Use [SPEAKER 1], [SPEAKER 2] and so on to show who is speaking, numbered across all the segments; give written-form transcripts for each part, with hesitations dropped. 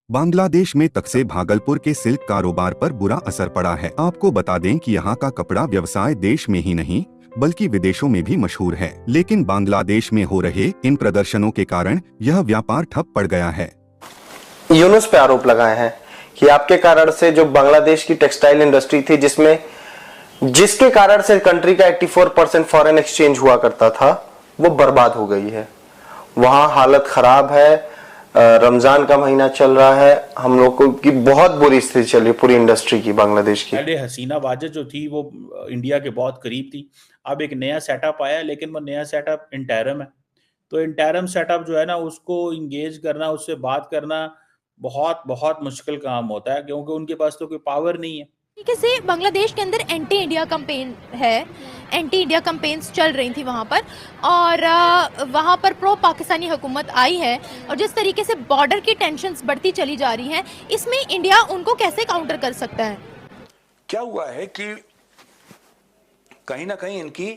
[SPEAKER 1] बांग्लादेश में तक से भागलपुर के सिल्क कारोबार पर बुरा असर पड़ा है। आपको बता दें कि यहाँ का कपड़ा व्यवसाय देश में ही नहीं बल्कि विदेशों में भी मशहूर है, लेकिन बांग्लादेश में हो रहे इन प्रदर्शनों के कारण यह व्यापार ठप पड़ गया है।
[SPEAKER 2] यूनुस पे आरोप लगाए हैं कि आपके कारण से जो बांग्लादेश की टेक्सटाइल इंडस्ट्री थी, जिसके कारण से कंट्री का 84% फॉरेन एक्सचेंज हुआ करता था, वो बर्बाद हो गई है। वहां हालत खराब है। रमजान का महीना चल रहा है, हम लोग की बहुत बुरी स्थिति चल रही है पूरी इंडस्ट्री की, बांग्लादेश की।
[SPEAKER 3] पहले हसीना वाजिद जो थी वो इंडिया के बहुत करीब थी। अब एक नया सेटअप आया, लेकिन वो नया सेटअप इंटरम है। तो इंटरम सेटअप जो है ना, उसको इंगेज करना, उससे बात करना बहुत बहुत मुश्किल काम होता है, क्योंकि उनके पास तो कोई पावर नहीं है।
[SPEAKER 4] तरीके से बांग्लादेश के अंदर एंटी इंडिया कैंपेन है, एंटी इंडिया कैंपेन्स चल रही थी वहाँ पर, और वहाँ पर प्रो पाकिस्तानी हुकूमत आई है, और जिस तरीके से बॉर्डर की टेंशन्स बढ़ती चली जा रही हैं, इसमें इंडिया उनको कैसे काउंटर कर सकता है?
[SPEAKER 5] क्या हुआ है कि कहीं ना कहीं इनकी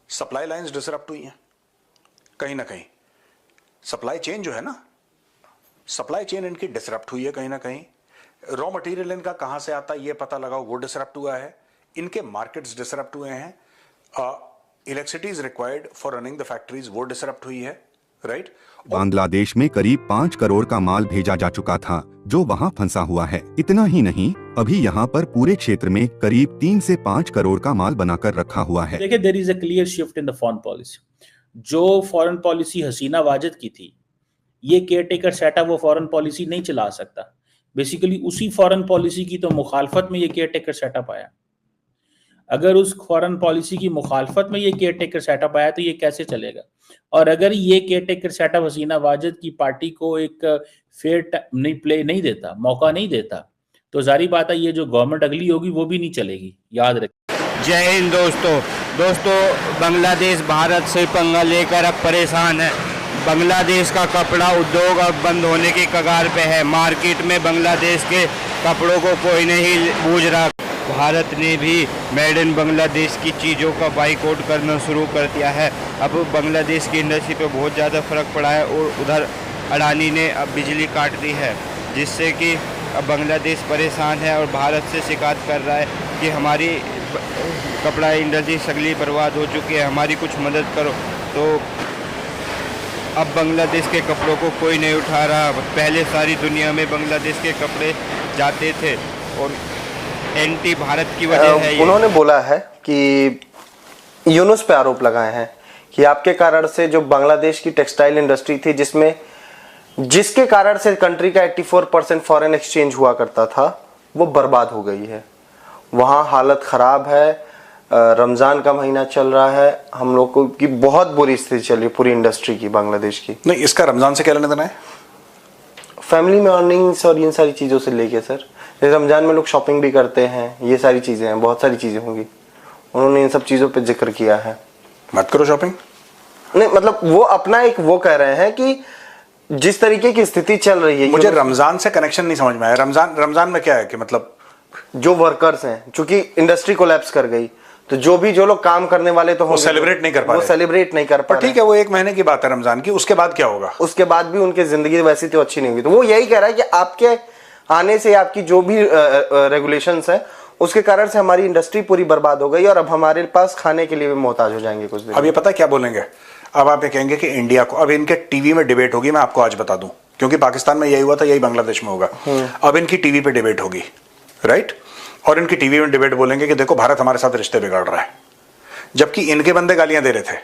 [SPEAKER 5] सप्लाई लाइंस डिसरप्ट हुई हैं, कहीं ना कहीं सप्लाई चेन जो है ना, सप्लाई चेन इनकी डिसरप्ट हुई है। कहीं ना कहीं रॉ मटेरियल इनका कहां से आता है ये पता लगाओ, वो डिसरप्ट हुआ है। इनके मार्केट्स डिसरप्ट हुए हैं। Electricity is required for running the factories, वो डिसरप्ट हुई है, राइट।
[SPEAKER 1] बांग्लादेश में करीब 5 करोड़ का माल भेजा जा चुका था जो वहां फंसा हुआ है। इतना ही नहीं, अभी यहाँ पर पूरे क्षेत्र में करीब 3 से 5 करोड़ का माल बनाकर रखा हुआ है।
[SPEAKER 3] देखिए, there is a clear shift in the foreign policy. जो फॉरेन पॉलिसी हसीना वाजिद की थी, ये केयर टेकर सेटअप वो फॉरेन पॉलिसी नहीं चला सकता। बेसिकली उसी फॉरेन पॉलिसी की तो मुखालफत में ये केयर टेकर सेटअप आया। अगर उस फॉरेन पॉलिसी की मुखालफत में ये केयर टेकर सेटअप आया तो ये कैसे चलेगा? और अगर ये केयर टेकर सेटअप हसीना वाजिद की पार्टी को एक फेयर नहीं देता, मौका नहीं देता, तो जारी बात है ये जो गवर्नमेंट अगली होगी वो भी नहीं चलेगी। याद रखें।
[SPEAKER 6] जय हिंद दोस्तों, बांग्लादेश भारत से पंगा लेकर अब परेशान है। बांग्लादेश का कपड़ा उद्योग अब बंद होने की कगार पे है। मार्केट में बांग्लादेश के कपड़ों को कोई नहीं बूझ रहा। भारत ने भी मेड इन बांग्लादेश की चीज़ों का बाइकआउट करना शुरू कर दिया है। अब बांग्लादेश की इंडस्ट्री पे बहुत ज़्यादा फर्क पड़ा है, और उधर अडानी ने अब बिजली काट दी है, जिससे कि अब बांग्लादेश परेशान है और भारत से शिकायत कर रहा है कि हमारी कपड़ा इंडस्ट्री सगली बर्बाद हो चुकी है, हमारी कुछ मदद करो। तो अब बांग्लादेश के कपड़ों को कोई नहीं उठा रहा। पहले सारी दुनिया में बांग्लादेश के कपड़े जाते थे, और एंटी भारत की वजह है ये।
[SPEAKER 2] उन्होंने बोला है कि यूनुस पे आरोप लगाए हैं कि आपके कारण से जो बांग्लादेश की टेक्सटाइल इंडस्ट्री थी, जिसके कारण से कंट्री का 84% फॉरेन एक्सचेंज हुआ करता था, वो बर्बाद हो गई है। वहां हालत खराब है। रमजान का महीना चल रहा है, हम लोग की बहुत बुरी स्थिति चल रही है पूरी इंडस्ट्री की, बांग्लादेश की।
[SPEAKER 5] नहीं, इसका रमजान से क्या लेना देना है?
[SPEAKER 2] फैमिली में अर्निंग्स और इन सारी चीजों से लेके सर, जैसे रमजान में लोग शॉपिंग भी करते हैं, ये सारी चीजें हैं, बहुत सारी चीजें होंगी। उन्होंने इन सब चीजों पे जिक्र किया है।
[SPEAKER 5] मत करो शॉपिंग।
[SPEAKER 2] नहीं, मतलब वो अपना एक वो कह रहे हैं कि जिस तरीके की स्थिति चल रही है।
[SPEAKER 5] मुझे रमजान से कनेक्शन नहीं समझ में आया। रमजान में क्या है कि मतलब
[SPEAKER 2] जो वर्कर्स हैं, चूंकि इंडस्ट्री कोलैप्स कर गई, तो जो लोग काम करने वाले तो
[SPEAKER 5] वो सेलिब्रेट नहीं कर पा रहे।
[SPEAKER 2] वो सेलिब्रेट नहीं कर पा रहे।
[SPEAKER 5] ठीक है, वो 1 महीने की बात है रमजान की, उसके बाद क्या होगा?
[SPEAKER 2] उसके बाद भी उनकी जिंदगी वैसी तो अच्छी नहीं हुई। तो वो यही कह रहा है कि आपके आने से आपकी जो भी रेगुलेशंस है, उसके कारण से हमारी इंडस्ट्री पूरी बर्बाद हो गई, और अब हमारे पास खाने के लिए भी मोहताज हो जाएंगे कुछ दिन।
[SPEAKER 5] अब ये पता क्या बोलेंगे? अब आप ये कहेंगे कि इंडिया को, अब इनके टीवी में डिबेट होगी, मैं आपको आज बता दूं, क्योंकि पाकिस्तान में यही हुआ था, यही बांग्लादेश में होगा। अब इनकी टीवी पे डिबेट होगी, राइट? और इनकी टीवी में डिबेट बोलेंगे कि देखो भारत हमारे साथ रिश्ते बिगाड़ रहा है, जबकि इनके बंदे गालियां दे रहे थे,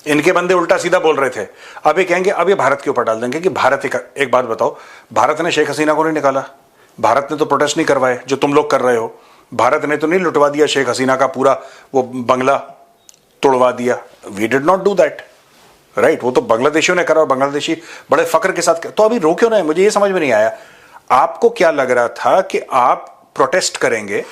[SPEAKER 5] इनके बंदे उल्टा सीधा बोल रहे थे। अब ये कहेंगे, अब ये भारत के ऊपर डाल देंगे कि भारत। एक बात बताओ, भारत ने शेख हसीना को नहीं निकाला, भारत ने तो प्रोटेस्ट नहीं करवाए जो तुम लोग कर रहे हो। भारत ने तो नहीं लुटवा दिया शेख हसीना का पूरा वो बंगला, तोड़वा दिया। We did not do that, right? वो तो बांग्लादेशियों ने करा, और बांग्लादेशी बड़े फक्र के साथ। तो अभी रो क्यों रहे हैं? मुझे ये समझ में नहीं आया। आपको क्या लग रहा था कि आप प्रोटेस्ट करेंगे,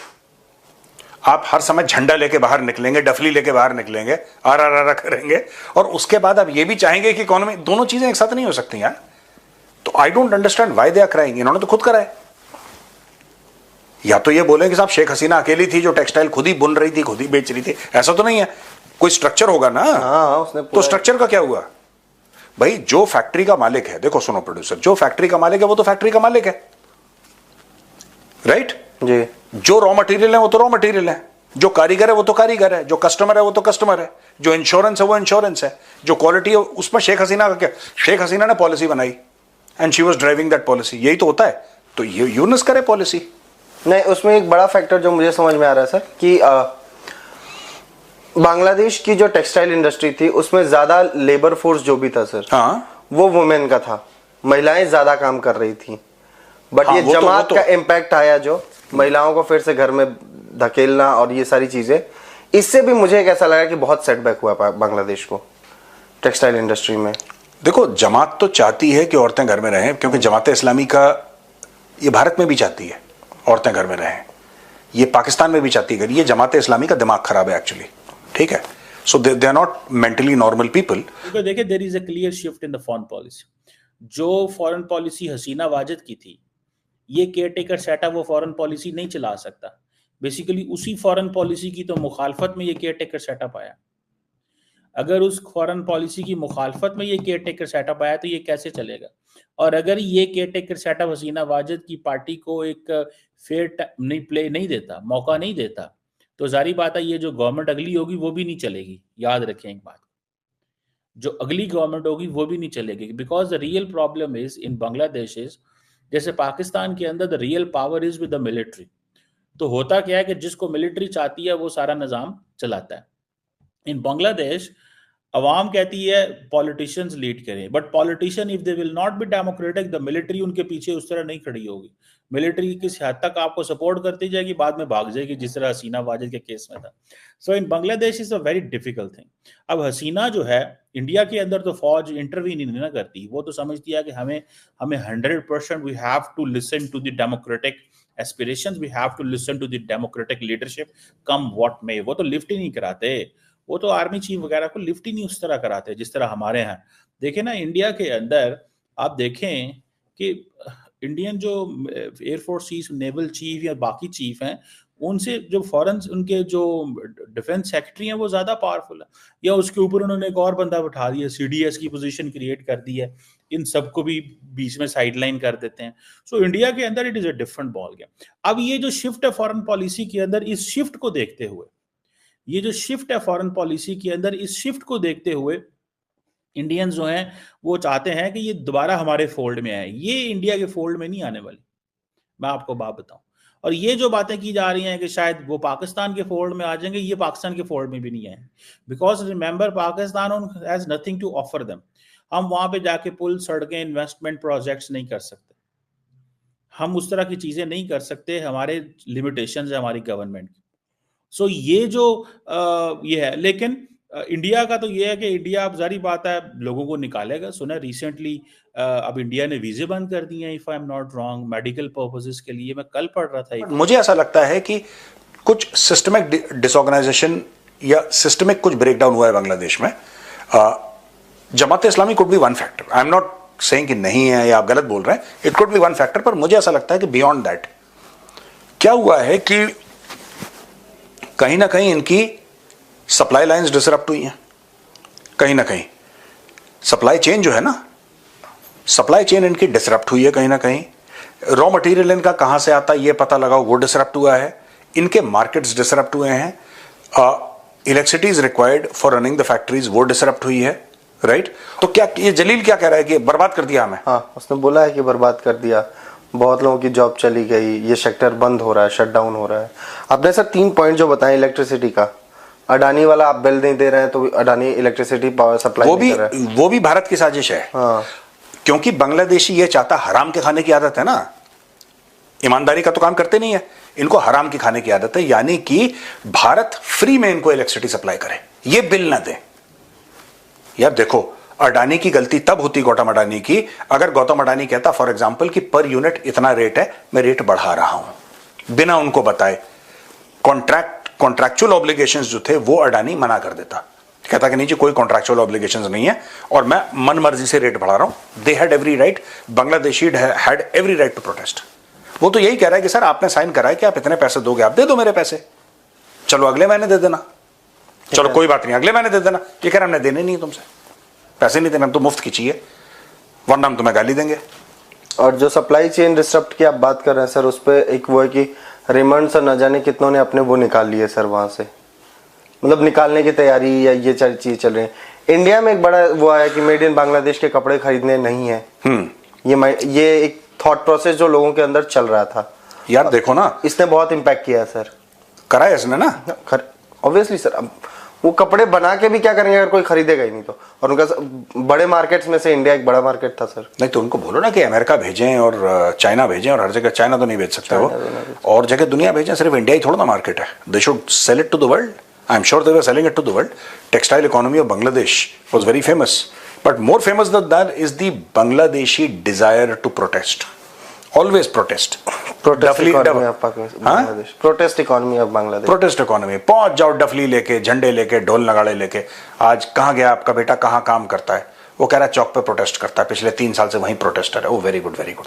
[SPEAKER 5] आप हर समय झंडा लेके बाहर निकलेंगे, डफली लेके बाहर निकलेंगे, आर करेंगे, और उसके बाद आप ये भी चाहेंगे कि इकोनॉमी, दोनों चीजें एक साथ नहीं हो सकती यार। तो I don't understand why they are crying. इन्होंने तो खुद करा है। या तो ये बोले कि साहब शेख हसीना अकेली थी जो टेक्सटाइल खुद ही बुन रही थी, खुद ही बेच रही थी, ऐसा तो नहीं है, कोई स्ट्रक्चर होगा ना।
[SPEAKER 2] हाँ, उसने
[SPEAKER 5] तो स्ट्रक्चर का क्या हुआ? भाई जो फैक्ट्री का मालिक है, देखो सुनो प्रोड्यूसर, जो फैक्ट्री का मालिक है वो तो फैक्ट्री का मालिक है, राइट
[SPEAKER 2] जी।
[SPEAKER 5] जो रॉ मटेरियल है वो तो रॉ मटेरियल है, जो कारीगर है वो तो कारीगर है, जो कस्टमर है वो तो कस्टमर है, जो इंश्योरेंस है वो इंश्योरेंस है, जो क्वालिटी है उसमें शेख हसीना का क्या, शेख हसीना ने पॉलिसी बनाई and she was driving that policy, यही तो होता है। तो ये यूनुस करे पॉलिसी।
[SPEAKER 2] नहीं, उसमें एक बड़ा फैक्टर जो मुझे समझ में आ रहा है सर कि बांग्लादेश की जो टेक्सटाइल इंडस्ट्री थी उसमें ज्यादा लेबर फोर्स जो भी था सर,
[SPEAKER 5] हाँ,
[SPEAKER 2] वो वुमेन का था, महिलाएं ज्यादा काम कर रही थी। बट
[SPEAKER 5] हाँ,
[SPEAKER 2] ये
[SPEAKER 5] वो
[SPEAKER 2] जमात
[SPEAKER 5] तो
[SPEAKER 2] का इम्पैक्ट आया, जो महिलाओं को फिर से घर में धकेलना और ये सारी चीजें, इससे भी मुझे एक ऐसा लगा कि बहुत सेटबैक हुआ बांग्लादेश को टेक्सटाइल इंडस्ट्री में।
[SPEAKER 5] देखो जमात तो चाहती है कि औरतें घर में रहें, क्योंकि जमात इस्लामी का ये भारत में भी चाहती है औरतें घर में रहें, ये पाकिस्तान में भी चाहती है। ये जमात इस्लामी का दिमाग खराब है एक्चुअली, ठीक है। So they are not mentally normal people.
[SPEAKER 3] क्योंकि देखिए there is a clear shift in the foreign policy. जो फॉरेन पॉलिसी हसीना वाजिद की थी, ये केयर टेकर सेटअप वो फॉरेन पॉलिसी नहीं चला सकता। बेसिकली उसी फॉरेन पॉलिसी की तो मुखालफत में ये केयर टेकर सेटअप आया। अगर उस फॉरेन पॉलिसी की मुखालफत में ये केयर टेकर सेटअप आया तो ये कैसे चलेगा? और अगर ये केयर टेकर सेटअप हसीना वाजिद की पार्टी को एक फेयर नहीं देता, मौका नहीं देता, तो जारी बात है ये जो गवर्नमेंट अगली होगी वो भी नहीं चलेगी। याद रखें एक बात, जो अगली गवर्नमेंट होगी वो भी नहीं चलेगी। Because the real problem is in Bangladesh is, जैसे पाकिस्तान के अंदर the real power is with the military. तो होता क्या है कि जिसको मिलिट्री चाहती है वो सारा निज़ाम चलाता है। इन बांग्लादेश अवाम कहती है पॉलिटिशियंस लीड करें, but politician if they will not be democratic, the military उनके पीछे उस तरह नहीं खड़ी होगी। मिलिट्री किस हद तक आपको सपोर्ट करती जाएगी, बाद में भाग जाएगी, जिस तरह हसीना वाजिद के केस में था। So in Bangladesh is a very difficult thing. अब हसीना जो है, इंडिया के अंदर तो फौज इंटरवीन नहीं ना करती, वो तो समझती है कि हमें 100% we have to listen to the democratic aspirations, we have to listen to the democratic leadership come what may. वो तो लिफ्ट ही नहीं कराते, वो तो आर्मी चीफ वगैरह को लिफ्ट ही नहीं उस तरह कराते जिस तरह हमारे यहाँ। देखें ना, इंडिया के अंदर आप देखें कि इंडियन जो एयरफोर्स चीफ, नेवल चीफ या बाकी चीफ हैं, उनसे जो फॉरेन उनके जो डिफेंस सेक्रेटरी हैं वो ज़्यादा पावरफुल है। या उसके ऊपर उन्होंने एक और बंदा बैठा दिया, CDS की पोजीशन क्रिएट कर दी है, इन सबको भी बीच में साइडलाइन कर देते हैं। सो इंडिया के अंदर it is a different ball game. अब ये जो शिफ्ट है फॉरेन पॉलिसी के अंदर, इस शिफ्ट को देखते हुए, ये जो शिफ्ट है फॉरेन पॉलिसी के अंदर, इस शिफ्ट को देखते हुए इंडियंस जो हैं वो चाहते हैं कि ये दोबारा हमारे फोल्ड में आए। ये इंडिया के फोल्ड में नहीं आने वाली, मैं आपको बात बताऊं। और ये जो बातें की जा रही हैं कि शायद वो पाकिस्तान के फोल्ड में आ जाएंगे, ये पाकिस्तान के फोल्ड में भी नहीं आए। Because remember, Pakistan has nothing to offer them. हम वहां पे जाके पुल, सड़कें, इन्वेस्टमेंट प्रोजेक्ट्स नहीं कर सकते, हम उस तरह की चीजें नहीं कर सकते, हमारे लिमिटेशंस है हमारी गवर्नमेंट की। सो ये जो ये है, लेकिन इंडिया का तो ये है कि इंडिया अब जारी बात है लोगों को निकालेगा। सुना रिसेंटली अब इंडिया ने वीजे बंद कर दिए हैं, if I am not wrong, medical purposes के लिए। मैं कल पढ़ रहा था।
[SPEAKER 5] मुझे ऐसा लगता है कि कुछ सिस्टमिक डिसऑर्गेनाइजेशन या सिस्टमिक कुछ ब्रेकडाउन हुआ है बांग्लादेश में। Jamaat Islami could be one factor, I am not saying कि नहीं है या आप गलत बोल रहे हैं, it could be one factor, पर मुझे ऐसा लगता है कि बियॉन्ड दैट क्या हुआ है कि कहीं ना कहीं इनकी सप्लाई लाइंस डिसरप्ट हुई हैं, कहीं ना कहीं सप्लाई चेन जो है ना, सप्लाई चेन इनकी डिसरप्ट हुई है कहीं ना कहीं। रॉ मटेरियल इनका कहां से आता है ये पता लगाओ, वो डिसरप्ट हुआ है। इनके मार्केट्स डिसरप्ट हुए हैं। Electricity is required for running the factories, वो डिसरप्ट हुई है, राइट। तो क्या ये जलील क्या कह रहा है कि बर्बाद कर दिया हमें?
[SPEAKER 2] हाँ, उसने बोला है कि बर्बाद कर दिया, बहुत लोगों की जॉब चली गई, ये सेक्टर बंद हो रहा है, शट डाउन हो रहा है। आपने सर 3 पॉइंट जो बताए इलेक्ट्रिसिटी का, अडानी वाला आप बिल नहीं दे रहे हैं तो अडानी इलेक्ट्रिसिटी पावर सप्लाई नहीं कर रहा है,
[SPEAKER 5] वो भी भारत की साजिश है।
[SPEAKER 2] हाँ।
[SPEAKER 5] क्योंकि बांग्लादेशी ये चाहता, हराम के खाने की आदत है ना, ईमानदारी का तो काम करते नहीं है, इनको हराम की खाने की आदत है, यानी कि भारत फ्री में इनको इलेक्ट्रिसिटी सप्लाई करे, ये बिल ना दे। यार देखो, अडानी की गलती तब होती, गौतम अडानी की, अगर गौतम अडानी कहता फॉर एग्जांपल कि पर यूनिट इतना रेट है, मैं रेट बढ़ा रहा हूं, बिना उनको बताए। कॉन्ट्रैक्चुअल ऑब्लिगेशंस जो थे वो अडानी मना कर देता, कहता कि नहीं जी कोई कॉन्ट्रैक्चुअल ऑब्लिगेशंस नहीं है और मैं मन मर्जी से रेट बढ़ा रहा हूं। They had every right, Bangladeshi had every right to protest. वो तो यही कह रहा है कि सर आपने साइन करा है कि आप इतने पैसे दोगे, आप दे दो मेरे पैसे, चलो अगले महीने दे देना, चलो कोई बात नहीं अगले महीने दे देना। ये कह रहा हमने देने नहीं तुमसे, पैसे नहीं देने, हम तो मुफ्त की चाहिए, वरना हम तुम्हें गाली देंगे।
[SPEAKER 2] और जो सप्लाई चेन डिस्टर्ब की आप बात कर रहे हैं सर, उस पर एक वो है कि रिमांड सर न जाने कितनों ने अपने वो निकाल लिए सर वहां से, मतलब निकालने की तैयारी या ये चीजें चल रही है। इंडिया में एक बड़ा वो आया कि मेड इन बांग्लादेश के कपड़े खरीदने नहीं है। ये एक थॉट प्रोसेस जो लोगों के अंदर चल रहा था
[SPEAKER 5] यार, देखो ना,
[SPEAKER 2] इसने बहुत इम्पैक्ट किया है सर।
[SPEAKER 5] करा है इसने ना,
[SPEAKER 2] ऑब्वियसली सर। अब वो कपड़े बना के भी क्या करेंगे अगर कोई खरीदेगा ही नहीं तो। और उनका बड़े मार्केट्स में से इंडिया एक बड़ा मार्केट था सर।
[SPEAKER 5] नहीं तो उनको बोलो ना कि अमेरिका भेजें और चाइना भेजें, और हर जगह चाइना तो नहीं भेज सकते वो, और जगह दुनिया भेजें, सिर्फ इंडिया ही थोड़ा ना मार्केट है। They should sell it to the world. I am sure they were selling it to the world. Textile economy of Bangladesh was very famous, but more famous than that is the Bangladeshi desire to protest. Always protest.
[SPEAKER 2] Protest economy of Bangladesh, protest economy of Bangladesh,
[SPEAKER 5] protest economy. पहुंच जाओ डफली लेके, झंडे लेके, ढोल नगाड़े लेके। आज कहाँ गया आपका बेटा, कहाँ काम करता है? वो कह रहा है चौक पे प्रोटेस्ट करता है, पिछले 3 साल से वहीं प्रोटेस्टर है। ओ वेरी गुड, वेरी गुड।